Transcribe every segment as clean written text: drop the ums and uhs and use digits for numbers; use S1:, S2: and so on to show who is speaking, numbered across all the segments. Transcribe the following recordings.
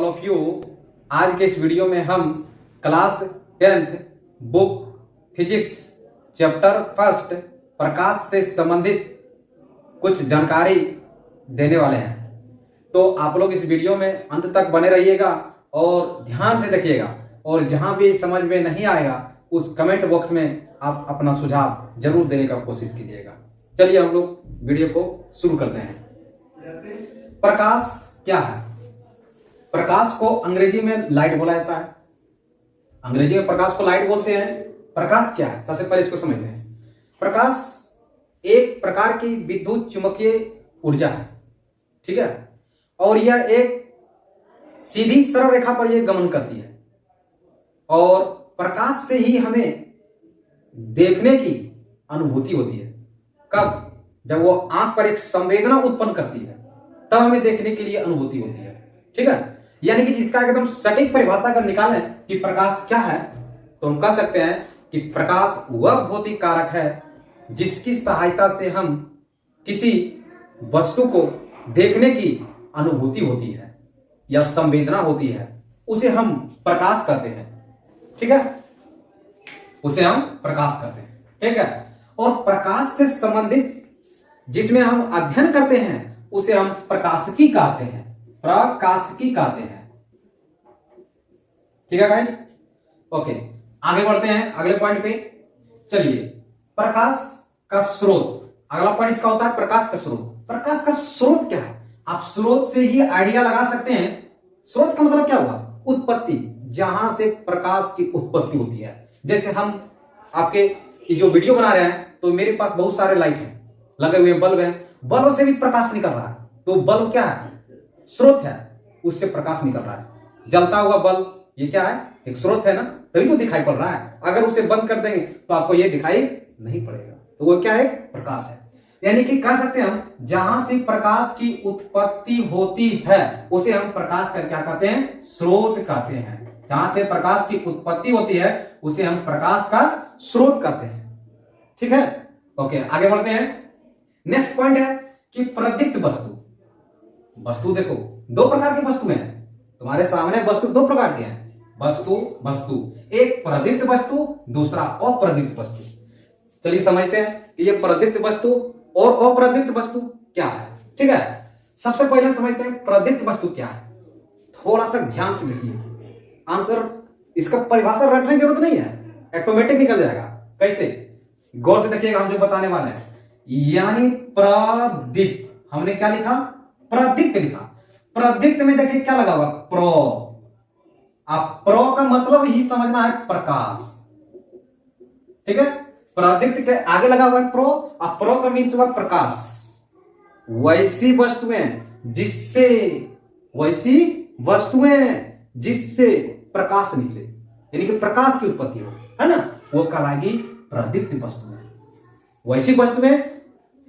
S1: Of you. आज के इस वीडियो में हम class 10th book physics chapter first प्रकाश से संबंधित कुछ जानकारी देने वाले हैं। तो आप लोग इस वीडियो में अंत तक बने रहिएगा और ध्यान से देखिएगा, और जहां भी समझ में नहीं आएगा उस कमेंट बॉक्स में आप अपना सुझाव जरूर देने का कोशिश कीजिएगा। चलिए हम लोग वीडियो को शुरू करते हैं। प्रकाश क्या है? प्रकाश को अंग्रेजी में लाइट बोला जाता है। अंग्रेजी में प्रकाश को लाइट बोलते हैं। प्रकाश क्या है, सबसे पहले इसको समझते हैं। प्रकाश एक प्रकार की विद्युत चुंबकीय ऊर्जा है, ठीक है, और यह एक सीधी सरल रेखा पर यह गमन करती है, और प्रकाश से ही हमें देखने की अनुभूति होती है। कब? जब वो आंख पर एक संवेदना उत्पन्न करती है तब हमें देखने के लिए अनुभूति होती है, ठीक है। यानी कि इसका एकदम सटीक परिभाषा अगर निकालें कि प्रकाश क्या है, तो हम कह सकते हैं कि प्रकाश वह भौतिक कारक है जिसकी सहायता से हम किसी वस्तु को देखने की अनुभूति होती है या संवेदना होती है, उसे हम प्रकाश कहते हैं, ठीक है, उसे हम प्रकाश कहते हैं, ठीक है। और प्रकाश से संबंधित जिसमें हम अध्ययन करते हैं उसे हम प्रकाशिकी कहते हैं, प्रकाशिकी कहते हैं, ठीक है गाइस। ओके, आगे बढ़ते हैं अगले पॉइंट पे। चलिए, प्रकाश का स्रोत, अगला पॉइंट इसका होता है प्रकाश का स्रोत। प्रकाश का स्रोत क्या है? आप स्रोत से ही आइडिया लगा सकते हैं। स्रोत का मतलब क्या हुआ? उत्पत्ति, जहां से प्रकाश की उत्पत्ति होती है। जैसे हम आपके ये जो वीडियो बना रहे हैं तो मेरे पास बहुत सारे लाइट हैं, लगे हुए बल्ब हैं, बल्ब से भी प्रकाश निकल रहा है। तो बल्ब क्या है? स्रोत है, उससे प्रकाश निकल रहा है। जलता हुआ बल्ब ये क्या है? एक स्रोत है ना, तभी तो दिखाई पड़ रहा है। अगर उसे बंद कर देंगे तो आपको ये दिखाई नहीं पड़ेगा, तो वो क्या है? प्रकाश है। यानी कि कह सकते हैं हम, जहां से प्रकाश की उत्पत्ति होती है उसे हम प्रकाश का क्या कहते हैं? स्रोत कहते हैं। जहां से प्रकाश की उत्पत्ति होती है उसे हम प्रकाश का स्रोत कहते हैं, ठीक है। ओके, आगे बढ़ते हैं। नेक्स्ट पॉइंट है कि प्रदीप्त वस्तु। वस्तु देखो, दो प्रकार की वस्तु हैं तुम्हारे सामने। वस्तु दो प्रकार के हैं, वस्तु एक प्रदीप्त वस्तु, दूसरा अप्रदीप्त वस्तु। चलिए समझते हैं कि ये प्रदीप्त वस्तु और अप्रदीप्त वस्तु क्या है, ठीक है। सबसे पहले समझते हैं प्रदीप्त वस्तु क्या है। थोड़ा सा ध्यान से देखिए, आंसर इसका परिभाषा रटने की जरूरत नहीं है, ऑटोमेटिक निकल जाएगा। कैसे? गौर से देखिएगा हम जो बताने वाले हैं। यानी प्रदीप्त, हमने क्या लिखा? प्रदीप्त लिखा। प्रदीप्त में देखिए क्या लगा हुआ? प्रो। आप प्रो का मतलब ही समझना है प्रकाश, ठीक है। प्रदीप्त के आगे लगा हुआ है प्रो, और प्रो का मीन्स हुआ प्रकाश। वैसी वस्तुएं जिससे प्रकाश निकले, यानी कि प्रकाश की उत्पत्ति हो, है ना, वो कहलाएगी प्रदीप्त वस्तुएं। वैसी वस्तुएं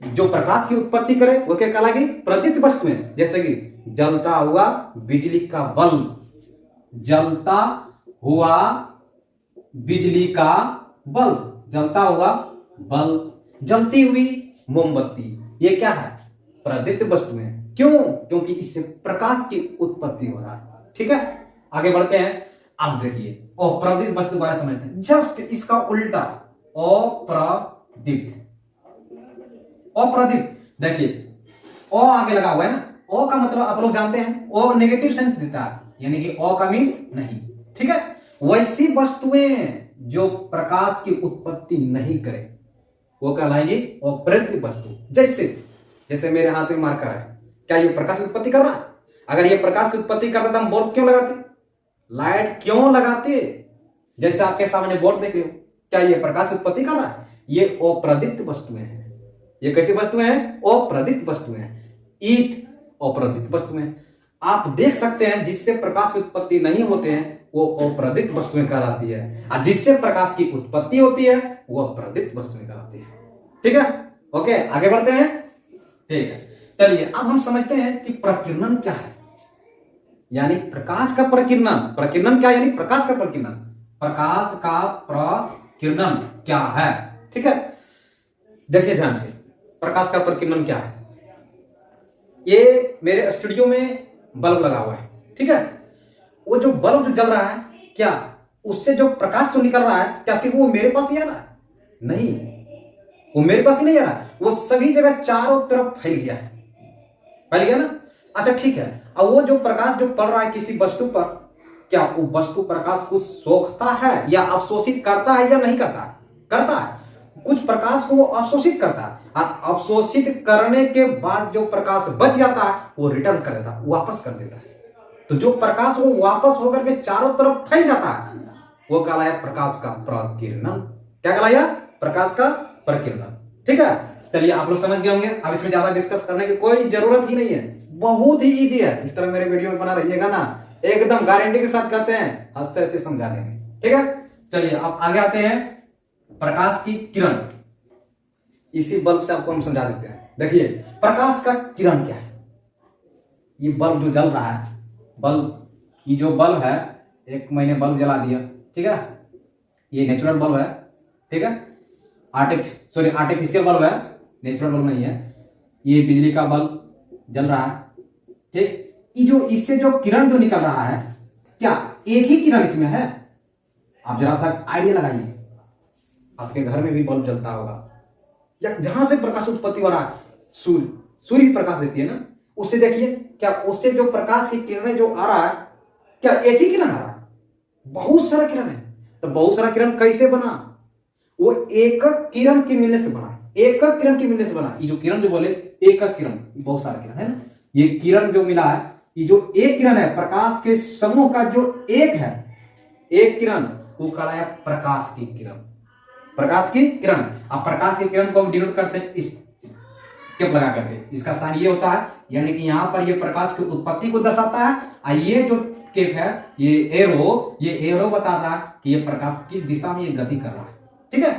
S1: जो प्रकाश की उत्पत्ति करे वो क्या कहलाएगी? प्रदीप्त वस्तुएं। जैसे कि जलता हुआ बिजली का बल्ब, जलता हुआ बिजली का बल्ब, जलता हुआ बल्ब, जलती हुई मोमबत्ती, ये क्या है? प्रदीप्त वस्तुएं। क्यों? क्योंकि इससे प्रकाश की उत्पत्ति हो रहा है, ठीक है। आगे बढ़ते हैं। अब देखिए अप्रदीप्त वस्तु के बारे में समझते हैं। जस्ट इसका उल्टा, अप्रदीप्त। अप्रदीप्त देखिए, ओ आगे लगा हुआ है ना, ओ का मतलब आप लोग जानते हैं, ओ नेगेटिव सेंस देता है, यानी कि ओ का मीन्स नहीं, ठीक है। वैसी वस्तुएं जो प्रकाश की उत्पत्ति नहीं करे वो कहलाएंगी अप्रदीप्त वस्तु। जैसे मेरे हाथ में मार्कर है, क्या ये प्रकाश की उत्पत्ति कर रहा है? अगर ये प्रकाश की उत्पत्ति करता तो हम बोर्ड क्यों लगाते, लाइट क्यों लगाते? जैसे आपके सामने बोर्ड देख रहे हो, क्या ये प्रकाश की उत्पत्ति कर रहा है? ये अप्रदीप्त वस्तुएं हैं। ये कैसी वस्तुएं हैं? अप्रदीप्त वस्तुएं हैं। ईंट अप्रदीप्त वस्तुएं। आप देख सकते हैं जिससे प्रकाश की उत्पत्ति नहीं होते हैं वो अप्रदीप्त वस्तुएं कहलाती है, और जिससे प्रकाश की उत्पत्ति होती है वो प्रदीप्त वस्तुएं कहलाती है, ठीक है। ओके, आगे बढ़ते हैं, ठीक है। चलिए अब हम समझते हैं कि प्रकीर्णन क्या है, यानी प्रकाश का प्रकीर्णन। प्रकीर्णन क्या, यानी प्रकाश का प्रकीर्णन। प्रकाश का प्रकीर्णन क्या है, ठीक है। देखिए ध्यान से, प्रकाश का प्रकीर्णन क्या है। ये मेरे स्टूडियो में बल्ब लगा हुआ है, ठीक है। वो जो बल्ब जो जल रहा है, क्या उससे जो प्रकाश जो निकल रहा है, क्या सिर्फ वो मेरे पास ही आ रहा है? नहीं, वो मेरे पास ही नहीं आ रहा है, वो सभी जगह चारों तरफ फैल गया है, फैल गया ना। अच्छा ठीक है, अब वो जो प्रकाश जो पड़ रहा है किसी वस्तु पर, क्या वो वस्तु प्रकाश को सोखता है या अवशोषित करता है या नहीं करता? करता है। कुछ प्रकाश को वो अवशोषित करता है, और अवशोषित करने के बाद जो प्रकाश बच जाता है वो रिटर्न कर देता है, वापस कर देता है। तो जो प्रकाश वो वापस होकर के चारों तरफ फैल जाता है वो कहलाया प्रकाश का प्रकीर्णन। क्या कहलाया? प्रकाश का प्रकीर्णन। ठीक है, चलिए आप लोग समझ गए होंगे, अब इसमें ज्यादा डिस्कस करने की कोई जरूरत ही नहीं है, बहुत ही इजी है। इस तरह मेरे वीडियो में बना रहिएगा ना, एकदम गारंटी के साथ कहते हैं, हंसते हंसते समझा देंगे। ठीक है, चलिए अब आगे आते हैं, प्रकाश की किरण। इसी बल्ब से आपको हम समझा देते हैं। देखिए प्रकाश का किरण क्या है। ये बल्ब जो जल रहा है, बल्ब, ये जो बल्ब है, एक मैंने बल्ब जला दिया, ठीक है, ये नेचुरल बल्ब है, ठीक है, आर्टिफिशियल बल्ब है, नेचुरल बल्ब नहीं है। ये बिजली का बल्ब जल रहा है, ठीक। ये जो इससे जो किरण जो निकल रहा है, क्या एक ही किरण इसमें है? आप जरा सा आइडिया लगाइए, आपके घर में भी बल्ब जलता होगा, या जहां से प्रकाश उत्पत्ति हो रहा है, सूर्य प्रकाश देती है ना, उससे देखिए, क्या उससे जो प्रकाश की किरणें जो आ रहा है, क्या एक ही किरण आ रहा है? बहुत सारा किरण है। तो बहुत सारा किरण कैसे बना? वो एकक किरण के मिलने से बना, एकक किरण के मिलने से बना। ये जो किरण जो बोले एकक किरण, बहुत सारा किरण है ना, ये किरण जो मिला है, ये जो एक किरण है, प्रकाश के समूह का जो एक है, एक किरण, वो कहलाया प्रकाश की किरण। प्रकाश की किरण। अब प्रकाश की किरण को हम डिनोट करते हैं इस टिप लगा करके, इसका साइन ये होता है, यानी कि यहां पर ये प्रकाश की उत्पत्ति को दर्शाता है, और ये जो केप है, ये एरो बताता है कि ये प्रकाश किस दिशा में ये गति कर रहा है। ठीक है,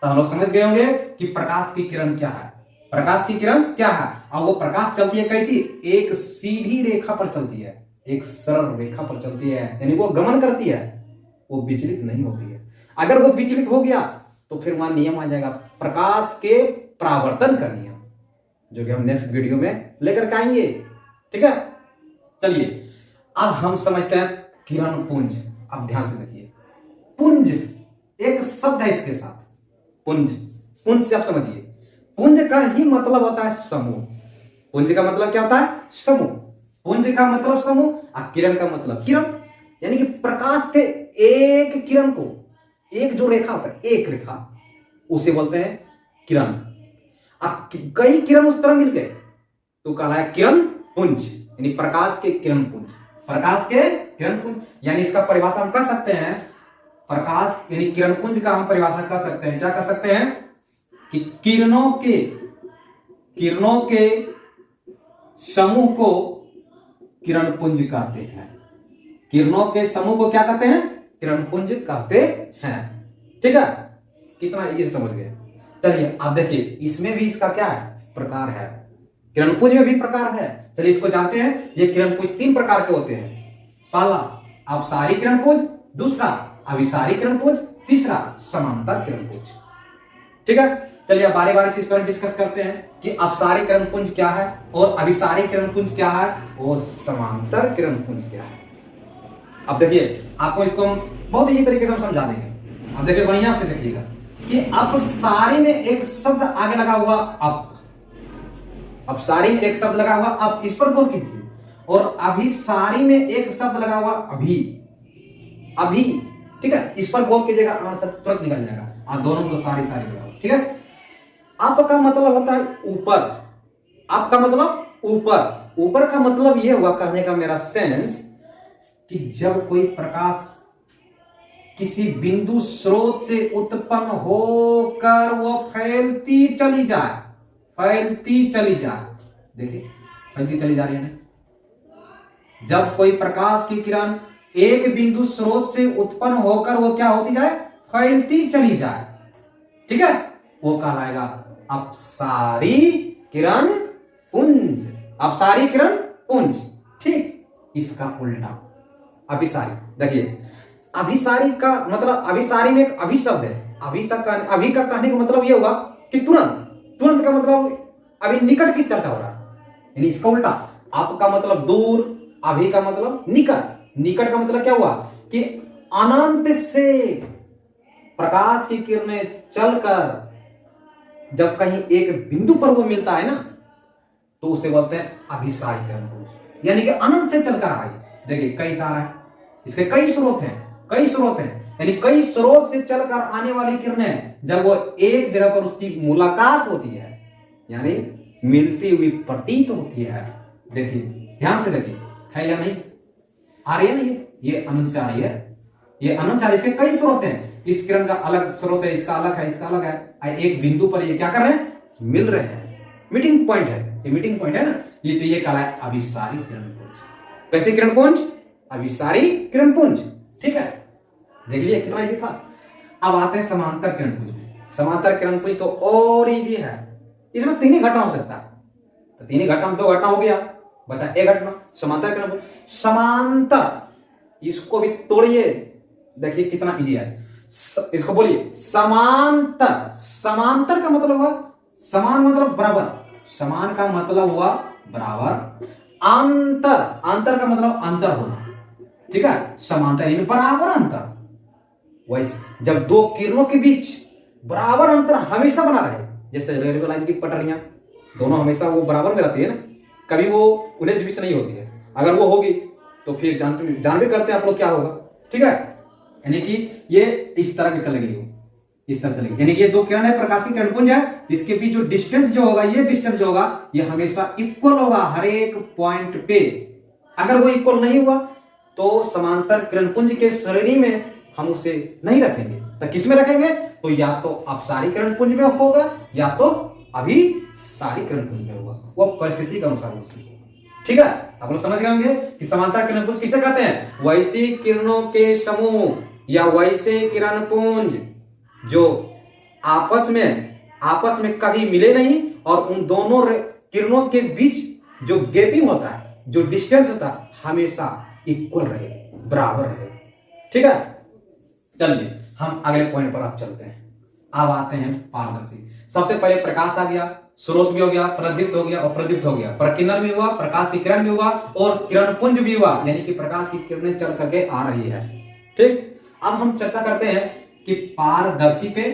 S1: तो हम लोग समझ गए होंगे कि प्रकाश की किरण क्या है। प्रकाश की किरण क्या है, और वो प्रकाश चलती है कैसी? एक सीधी रेखा पर चलती है, एक सरल रेखा पर चलती है, यानी वो गमन करती है, वो विचलित नहीं होती है। अगर वो विचलित हो गया तो फिर वहां नियम आ जाएगा, प्रकाश के परावर्तन का नियम, जो कि हम नेक्स्ट वीडियो में लेकर के आएंगे। ठीक है, चलिए अब हम समझते हैं किरण पुंज। अब ध्यान से देखिए, पुंज एक शब्द है इसके साथ, पुंज। पुंज से आप समझिए, पुंज का ही मतलब होता है समूह। पुंज का मतलब क्या होता है? समूह। पुंज का मतलब समूह, और किरण का मतलब किरण, यानी कि प्रकाश के एक किरण को, एक जो रेखा होता है, एक रेखा, उसे बोलते हैं किरण। अब कई किरण उस तरह मिल गए तो कहलाया किरण पुंज, यानी प्रकाश के किरण पुंज। प्रकाश के किरण पुंज, यानी इसका परिभाषा हम कर सकते हैं, प्रकाश यानी किरण पुंज का हम परिभाषा कर सकते हैं, क्या कर सकते हैं कि किरणों के समूह को किरण पुंज कहते हैं। किरणों के समूह को क्या कहते हैं? किरण पुंज कहते हैं। ठीक है, कितना ये समझ गए। चलिए आप देखिए, इसमें भी इसका क्या है? प्रकार है। किरण पुंज में भी प्रकार है, चलिए इसको जानते हैं। ये किरण पुंज 3 प्रकार के होते हैं। पहला अपसारी किरण पुंज, दूसरा अभिसारी किरण पुंज, तीसरा समांतर किरण पुंज। ठीक है, चलिए बारी बारी से इस पर डिस्कस करते हैं कि अपसारी किरण पुंज क्या है, और अभिसारी किरण पुंज क्या है, और समांतर किरण पुंज क्या है। अब देखिए, आपको इसको हम बहुत ही तरीके से हम समझा देंगे। अब देखिए, बढ़िया से देखिएगा कि अपसारी में एक शब्द आगे लगा हुआ अप, अपसारी में एक शब्द लगा हुआ अप, इस पर गौर कीजिए। और अभिसारी में एक शब्द लगा हुआ अभी, अभी। ठीक है, इस पर गौर कीजिएगा, आंसर तुरंत निकल जाएगा। आप दोनों को सारी लगाओ। ठीक है, आप का मतलब होता है ऊपर, आपका मतलब ऊपर। ऊपर का मतलब यह हुआ, कहने का मेरा सेंस, कि जब कोई प्रकाश किसी बिंदु स्रोत से उत्पन्न होकर वो फैलती चली जाए, फैलती चली जाए। देखिए, फैलती चली जा रही है। जब कोई प्रकाश की किरण एक बिंदु स्रोत से उत्पन्न होकर वो क्या होती जाए? फैलती चली जाए। ठीक है, वो कहलाएगा अपसारी किरण पुंज। अपसारी किरण पुंज। ठीक, इसका उल्टा अभिसारी। देखिए, अभिसारी का मतलब, अभिसारी में एक अभी शब्द है, अभी का कहने का मतलब यह होगा कि तुरंत। तुरंत का मतलब अभी निकट की चर्चा हो रहा है, यानी इसका उल्टा। आपका मतलब दूर, अभी का मतलब निकट। निकट का मतलब क्या हुआ कि अनंत से प्रकाश की किरणें चलकर जब कहीं एक बिंदु पर वो मिलता है ना, तो उसे बोलते हैं अभिसारी किरणपुंज, यानी कि अनंत से चलकर आई। देखिए कई सारा है, इसके कई स्रोत हैं, कई स्रोत हैं, यानी कई स्रोत से चलकर आने वाली किरणें जब वो एक जगह पर उसकी मुलाकात होती है, यानी मिलती हुई प्रतीत होती है। देखिए ध्यान से देखिए, है या नहीं, आ रही है नहीं, ये अनंत से आ रही है, ये अनंत से आ रही है। इसके कई स्रोत हैं, इस किरण का अलग स्रोत है, इसका अलग है, इसका अलग है, एक बिंदु पर ये क्या कर रहे हैं, मिल रहे हैं, मीटिंग पॉइंट है, ये मीटिंग पॉइंट है ना, ये तो ये कहलाए अभिसारी किरणपुंज। कैसे किरणपुंज, अभिसारी किरणपुंज। ठीक है, देख लिया कितना इजी था। अब आते हैं समांतर किरणपुंज में। समांतर किरणपुंज तो और इजी है, इसमें तीन ही घटना हो सकता है, तो तीन ही घटना, दो घटना हो गया, बचा एक घटना। समांतर किरणपुंज, समांतर, इसको भी तोड़िए, देखिए कितना इजी है। इसको बोलिए समांतर। समांतर का मतलब हुआ, समान मतलब बराबर, समान का मतलब हुआ बराबर, अंतर, अंतर का मतलब अंतर होना, ठीक है, समांतर यानी बराबर अंतर। वैसे जब दो किरणों के बीच बराबर अंतर हमेशा बना रहे, जैसे रेलवे लाइन की पटरियां दोनों हमेशा वो बराबर में रहती है ना, कभी वो 19-20 नहीं होती है, अगर वो होगी तो फिर जान भी करते हैं आप लोग क्या होगा। ठीक है, यानी कि ये इस तरह की चलेगी, इस तरह चलेगी, यानी कि ये दो किरण है, प्रकाश की किरणपुंज है, इसके बीच जो डिस्टेंस जो होगा, ये डिस्टेंस जो होगा ये हमेशा इक्वल होगा हर एक पॉइंट पे। अगर वो इक्वल नहीं हुआ तो समांतर किरणपुंज के श्रेणी में हम उसे नहीं रखेंगे, तो किस में रखेंगे, तो या तो अपसारी किरणपुंज में होगा या तो अभिसारी किरणपुंज में होगा, वो परिस्थिति के अनुसार होगा। ठीक है, आप लोग समझ गए होंगे कि समांतर किरणपुंज किसे कहते हैं, वैसी किरणों के समूह या वैसे किरणपुंज जो आपस में कभी मिले नहीं और उन दोनों किरणों के बीच जो गैपिंग होता है, जो डिस्टेंस होता है, हमेशा इक्वल रहे, बराबर रहे। ठीक है, चलिए हम अगले पॉइंट पर अब चलते हैं। अब आते हैं पारदर्शी। सबसे पहले प्रकाश आ गया, स्रोत भी हो गया, प्रदीप्त हो गया और प्रदीप्त हो गया, प्रकीर्णन भी हुआ, प्रकाश की किरण भी हुआ और किरणपुंज भी हुआ, यानी कि प्रकाश की किरणें चल करके आ रही है। ठीक, अब हम चर्चा करते हैं कि पारदर्शी पे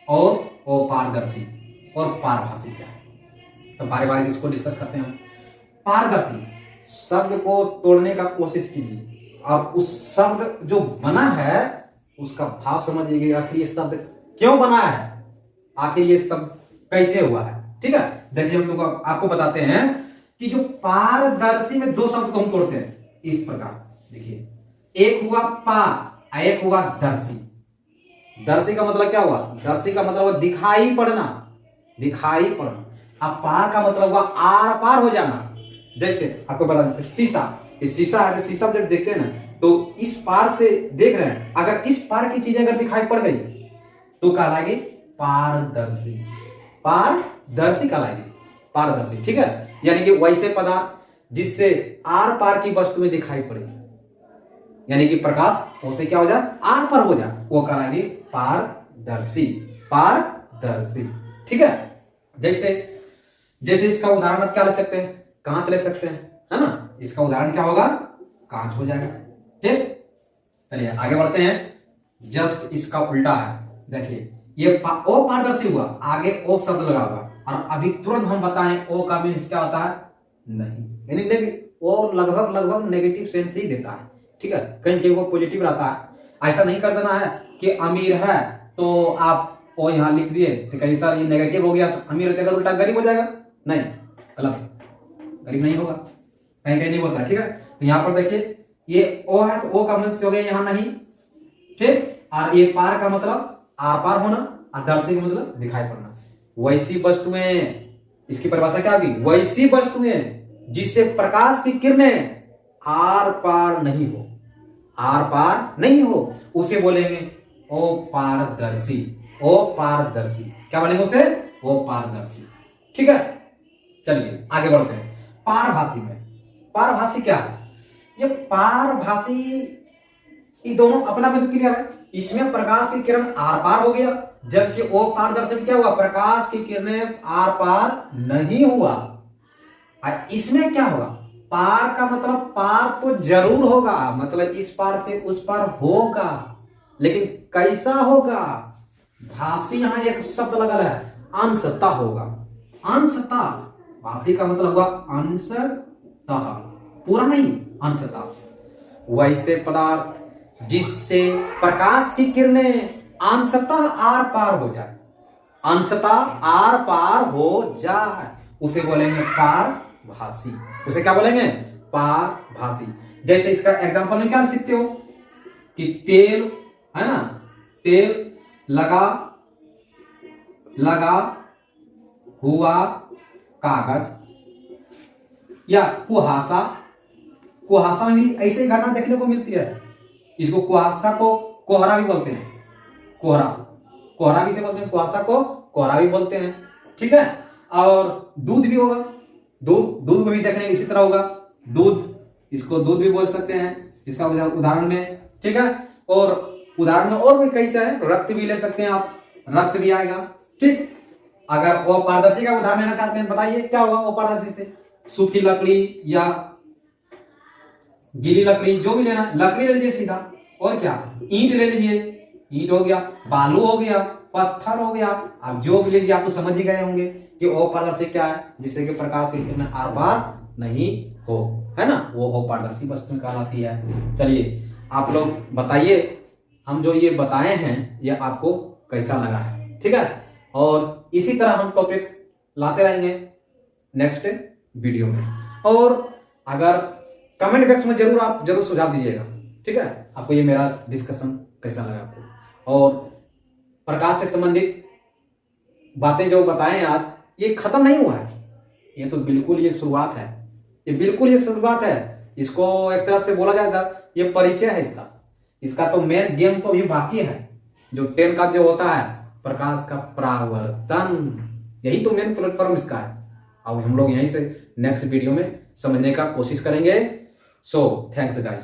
S1: और अपारदर्शी और पारभासी क्या है, तो बारी बारी इसको डिस्कस करते हैं। पारदर्शी शब्द को तोड़ने का कोशिश कीजिए और उस शब्द जो बना है उसका भाव समझिए, आखिर ये शब्द क्यों बना है, आखिर ये शब्द कैसे हुआ है। ठीक है, देखिए हम लोग आपको बताते हैं कि जो पारदर्शी में दो शब्द को हम तोड़ते हैं इस प्रकार। देखिए, एक हुआ पार, एक हुआ दर्शी। दर्शी का मतलब क्या हुआ, दर्शी का मतलब हुआ दिखाई पड़ना, दिखाई पड़ना। अब पार का मतलब हुआ आर पार हो जाना। जैसे आपको बता दें, शीशा, ये शीशा है, शीशा जब देखते हैं ना तो इस पार से देख रहे हैं, अगर इस पार की चीजें अगर दिखाई पड़ गई तो कहलाएगी पारदर्शी, पारदर्शी कहलाएगी, पारदर्शी। ठीक है, यानी कि वैसे पदार्थ जिससे आर पार की वस्तुएं दिखाई पड़े, यानी कि प्रकाश उसे क्या हो जाए, आर पार हो जाए, वो कहलाएगी पारदर्शी, पारदर्शी। ठीक है, जैसे इसका उदाहरण आप क्या ले सकते हैं, कांच ले सकते हैं, है ना, इसका उदाहरण क्या होगा, कांच हो जाएगा। ठीक, चलिए आगे बढ़ते हैं। जस्ट इसका उल्टा है, देखिए ये ओ पारदर्शी हुआ, आगे ओ शब्द लगा हुआ, और अभी तुरंत हम बताएं ओ का मीन्स क्या होता है, नहीं, यानी वो लगभग नेगेटिव सेंस ही देता है। ठीक है, कहीं कहीं वो पॉजिटिव रहता है, ऐसा नहीं कर देना है कि अमीर है तो आप ओ यहां लिख दिए तो कहीं सर ये नेगेटिव हो गया तो अमीर होते उल्टा गरीब हो जाएगा, नहीं, गलत, गरीब नहीं होगा, कहीं कहीं नहीं होता। ठीक है, तो यहां पर देखिए ये ओ है तो ओ का मीन्स हो गया यहां नहीं। ठीक, और ये पार का मतलब आर पार होना, और दर्शी का मतलब दिखाई पड़ना। वैसी वस्तुएं, इसकी परिभाषा क्या होगी, वैसी वस्तुएं जिससे प्रकाश की किरणें आर पार नहीं हो, आर पार नहीं हो, उसे बोलेंगे ओ पारदर्शी, ओ पारदर्शी। क्या बोलेंगे उसे, ओ पारदर्शी। ठीक है, चलिए आगे बढ़ते हैं। पारभासी में, पारभासी क्या है, ये पारभासी, ये दोनों अपना में तो क्लियर है, इसमें प्रकाश की किरण आर पार हो गया, जबकि ओ पारदर्शी में क्या हुआ, प्रकाश की किरणें आर पार नहीं हुआ। इसमें क्या हुआ, पार का मतलब पार तो जरूर होगा, मतलब इस पार से उस पार होगा, लेकिन कैसा होगा? भाषी यहां एक शब्द लगा है, अंशतः होगा। अंशतः, भाषी का मतलब हुआ अंशतः, पूरा नहीं, अंशतः। वैसे पदार्थ जिससे प्रकाश की किरणें अंशतः आर पार हो जाए, अंशतः आर पार हो जाए, उसे बोलेंगे पारभासी। उसे क्या बोलेंगे? पारभासी। जैसे इसका एग्जांपल में क्या सीखते हो कि तेल है ना, तेल लगा हुआ कागज, या कुहासा, कुहासा में भी ऐसे ही घटना देखने को मिलती है। इसको कुहासा को कोहरा भी बोलते हैं, कोहरा, कोहरा भी से बोलते हैं, कुहासा को कोहरा भी बोलते हैं, ठीक है। और दूध भी होगा, दूध को भी देखने इसी तरह होगा, दूध, इसको दूध भी बोल सकते हैं इसका उदाहरण में, ठीक है। और उदाहरण में और भी कैसे है, रक्त भी ले सकते हैं आप, रक्त भी आएगा, ठीक। अगर अपारदर्शी का उदाहरण लेना चाहते हैं, बताइए क्या होगा अपारदर्शी से? सूखी लकड़ी या गीली लकड़ी, जो भी लेना, लकड़ी ले लीजिए सीधा, और क्या, ईंट ले लीजिए, ईंट हो गया, बालू हो गया, पत्थर हो गया, आप जो भी लीजिए, आप तो समझ ही गए होंगे कि अपारदर्शी क्या है, जिससे कि प्रकाश की किरणें आर पार नहीं हो, है ना, वो अपारदर्शी वस्तु कहलाती है। चलिए आप लोग बताइए, हम जो ये बताए हैं ये आपको कैसा लगा है, ठीक है। और इसी तरह हम टॉपिक लाते रहेंगे नेक्स्ट वीडियो में। और अगर कमेंट बॉक्स में जरूर सुझाव दीजिएगा, ठीक है, आपको ये मेरा डिस्कशन कैसा लगा आपको। और प्रकाश से संबंधित बातें जो बताएं आज, ये खत्म नहीं हुआ है, ये तो बिल्कुल ये शुरुआत है, ये बिल्कुल ये शुरुआत है। इसको एक तरह से बोला जाए ये परिचय है इसका तो मेन गेम तो अभी बाकी है, जो 10 का जो होता है प्रकाश का परावर्तन, यही तो मेन प्लेटफॉर्म इसका है। अब हम लोग यहीं से नेक्स्ट वीडियो में समझने का कोशिश करेंगे। So thanks guys.